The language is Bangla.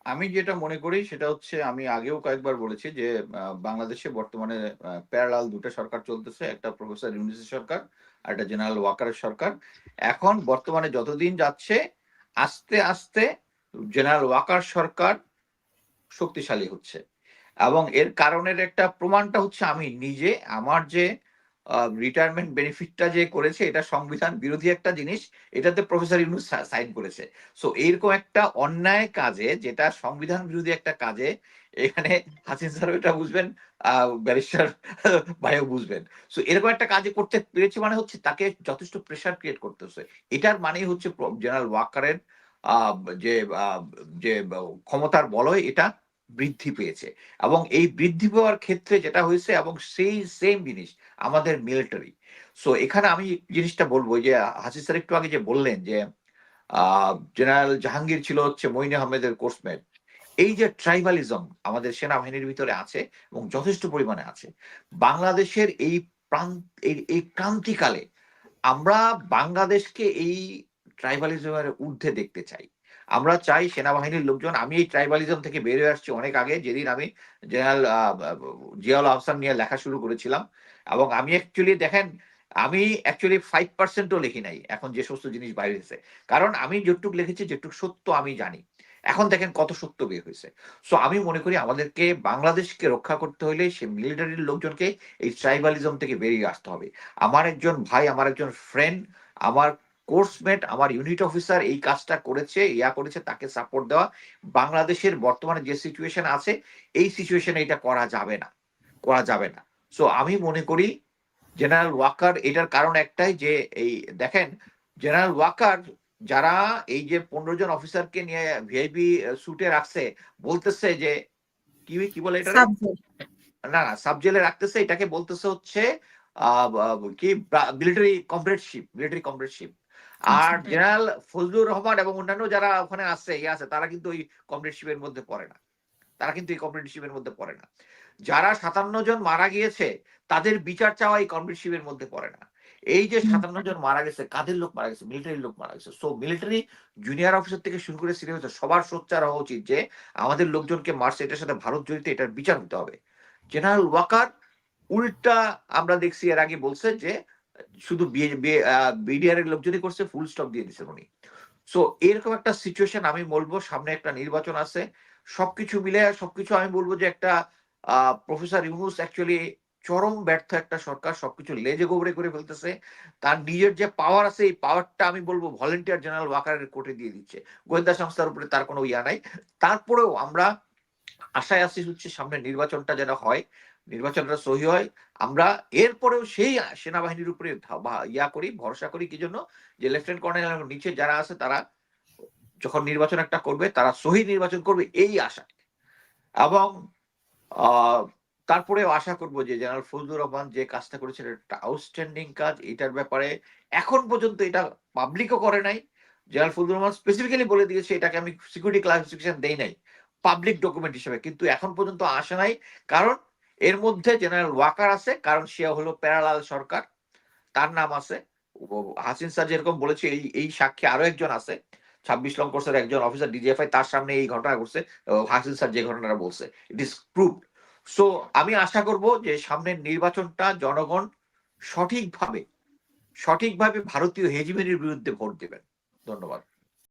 আমি যেটা মনে করি সেটা হচ্ছে আমি আগেও কয়েকবার বলেছি যে বাংলাদেশে বর্তমানে প্যারালাল ২ টা সরকার চলতেছে। একটা প্রফেসর ইউনূসের সরকার, আরেকটা জেনারেল ওয়াকারের সরকার। এখন বর্তমানে যতদিন যাচ্ছে আস্তে, আস্তে জেনারেল ওয়াকার সরকার শক্তিশালী হচ্ছে। এবং এর কারণের একটা প্রমাণটা হচ্ছে আমি নিজে আমার যে রিটায়ারমেন্ট বেনিফিটটা যে করেছে এটা সংবিধান বিরোধী একটা জিনিস। এটাতে প্রফেসর ইউনূস সাইন করেছে। সো এরকম একটা অন্যায় কাজে যেটা সংবিধান বিরোধী একটা কাজে এখানে হাসিন স্যারও এটা বুঝবেন, ব্যারিস্টার ভাইও বুঝবেন। সো এরকম একটা কাজে করতে পেরেছে মানে হচ্ছে তাকে যথেষ্ট প্রেশার ক্রিয়েট করতে হচ্ছে। এটার মানেই হচ্ছে জেনারেল ওয়াকারের আ যে আ যে ক্ষমতার বলয় এটা বৃদ্ধি পেয়েছে। এবং এই বৃদ্ধি পাওয়ার ক্ষেত্রে যেটা হয়েছে এবং সেই সেম জিনিস আমাদের মিলিটারি। সো এখানে আমি জিনিসটা বলব যে হাসিস স্যার একটু আগে যে বললেন যে আ জেনারেল জাহাঙ্গীর ছিল হচ্ছে মঈন আহমেদের কোর্সমেট। এই যে ট্রাইবালিজম আমাদের সেনাবাহিনীর ভিতরে আছে এবং যথেষ্ট পরিমাণে আছে। বাংলাদেশের এই এই ক্রান্তিকালে আমরা বাংলাদেশকে এই ট্রাইবালিজম এর ঊর্ধ্বে দেখতে চাই। আমরা চাই সেনাবাহিনীর লোকজন আমি এই ট্রাইবালিজম থেকে বের হয়ে আসছি অনেক আগে যেদিন আমি জেনারেল জিয়াউল আহসান নিয়ে লেখা শুরু করেছিলাম। এবং আমি অ্যাকচুয়ালি দেখেন আমি অ্যাকচুয়ালি 5% ও লিখি নাই এখন যে সমস্ত জিনিস বাইর হইছে। কারণ আমি যেটুক লিখেছি যেটুক সত্য আমি জানি। এখন দেখেন কত সত্য বের হইছে। সো আমি মনে করি আমাদেরকে বাংলাদেশকে রক্ষা করতে হইলে সে মিলিটারির লোকজনকে এই ট্রাইবালিজম থেকে বেরিয়ে আসতে হবে। আমার একজন ভাই, আমার একজন ফ্রেন্ড, আমার কোর্সমেট, আমার ইউনিট অফিসার এই কাজটা করেছে, করেছে তাকে সাপোর্ট দেওয়া। বাংলাদেশের বর্তমানে যে সিচুয়েশন আছে, এই সিচুয়েশনে এটা করা যাবে না। করা যাবে না। সো আমি মনে করি জেনারেল ওয়াকার এটার কারণ একটাই যে এই দেখেন জেনারেল ওয়াকার যারা এই যে ১৫ জন অফিসারকে নিয়ে ভিআইপি স্যুটে রাখছে বলতেছে যে কি বলে এটারে? সাবজেক্ট। না, না, সাব জেলে রাখতেছে এটাকে বলতেছে হচ্ছে আ বা কি মিলিটারি কমরেডশিপ। আর আচ্ছা। জেনারেল ফজলুর রহমান এবং অন্যান্য যারা ওখানে আছে আছে তারা কিন্তু ওই কমরেডশিপ এর মধ্যে পড়ে না। তারা কিন্তু এই কমরেডশিপ এর মধ্যে পড়ে না। যারা ৫৭ জন মারা গিয়েছে তাদের বিচার চাওয়া এই কমরেডশিপ এর মধ্যে পড়ে না। এই যে হুম, ৫৭ জন মারা গেছে, কাদের লোক মারা গেছে? মিলিটারির লোক মারা গেছে। সো মিলিটারি জুনিয়র অফিসার থেকে শুরু করে সিনিয়র অফিসার সবার সোচ্চার হওয়া উচিত যে আমাদের লোকজনকে মারছে এটার সাথে ভারত জড়িত এটার বিচার হতে হবে। জেনারেল ওয়াকার উল্টা আমরা দেখছি এর আগে বলছে যে শুধু বিডিআর এর লোকজনই করছে ফুল স্টপ দিয়ে দিছেন উনি। সো এরকম একটা সিচুয়েশন আমি বলব সামনে একটা নির্বাচন আছে। সবকিছু মিলে সবকিছু আমি বলব যে একটা প্রফেসর ইউনূস অ্যাকচুয়ালি চরম ব্যর্থ একটা সরকার। সবকিছু লেজে গোবরে করে ফেলতেছে। তার নিজের যে পাওয়ার আছে এই পাওয়ারটা আমি বলব ভলান্টিয়ার জেনারেল ওয়াকারের কোর্টে দিয়ে দিচ্ছে। গোয়েন্দা সংস্থার উপরে তার কোনো নাই। তারপরেও আমরা আশায় আছি হচ্ছে সামনে নির্বাচনটা যেন হয়, নির্বাচনটা সহি হয়। আমরা এরপরেও সেই সেনাবাহিনীর উপরে করি, ভরসা করি কি জন্য? যে লেফটেন্যান্ট কর্নেল এবং নিচে যারা আছে তারা যখন নির্বাচন একটা করবে তারা সহি নির্বাচন করবে এই আশায়। এবং আ তারপরেও আশা করব যে জেনারেল ফজলুর রহমান যে কাজটা করেছেন এটা একটা আউটস্ট্যান্ডিং কাজ। এটার ব্যাপারে এখন পর্যন্ত এটা পাবলিকও করে নাই। জেনারেল ফজলুর রহমান স্পেসিফিক্যালি বলে দিয়েছে এটাকে আমি সিকিউরিটি ক্লাসিফিকেশন দেই নাই। পাবলিক ডকুমেন্ট হিসেবে। কিন্তু এখন পর্যন্ত আসে নাই। কারণ এর মধ্যে জেনারেল ওয়াকার আছে। কারণ সে হলো প্যারালাল সরকার। তার নাম আছে। হাসিন স্যার যেরকম বলেছে এই সাক্ষী আরো একজন আছে। ২৬ লং কোর্সের একজন অফিসার ডিজিএফআই তার সামনে এই ঘটনা ঘটছে। হাসিন স্যার যে ঘটনাটা বলছে। ইট ইস প্রুভড। সো আমি আশা করব যে সামনের নির্বাচনটা জনগণ সঠিকভাবে, সঠিকভাবে ভারতীয় হেজিমনির বিরুদ্ধে ভোট দিবেন। ধন্যবাদ।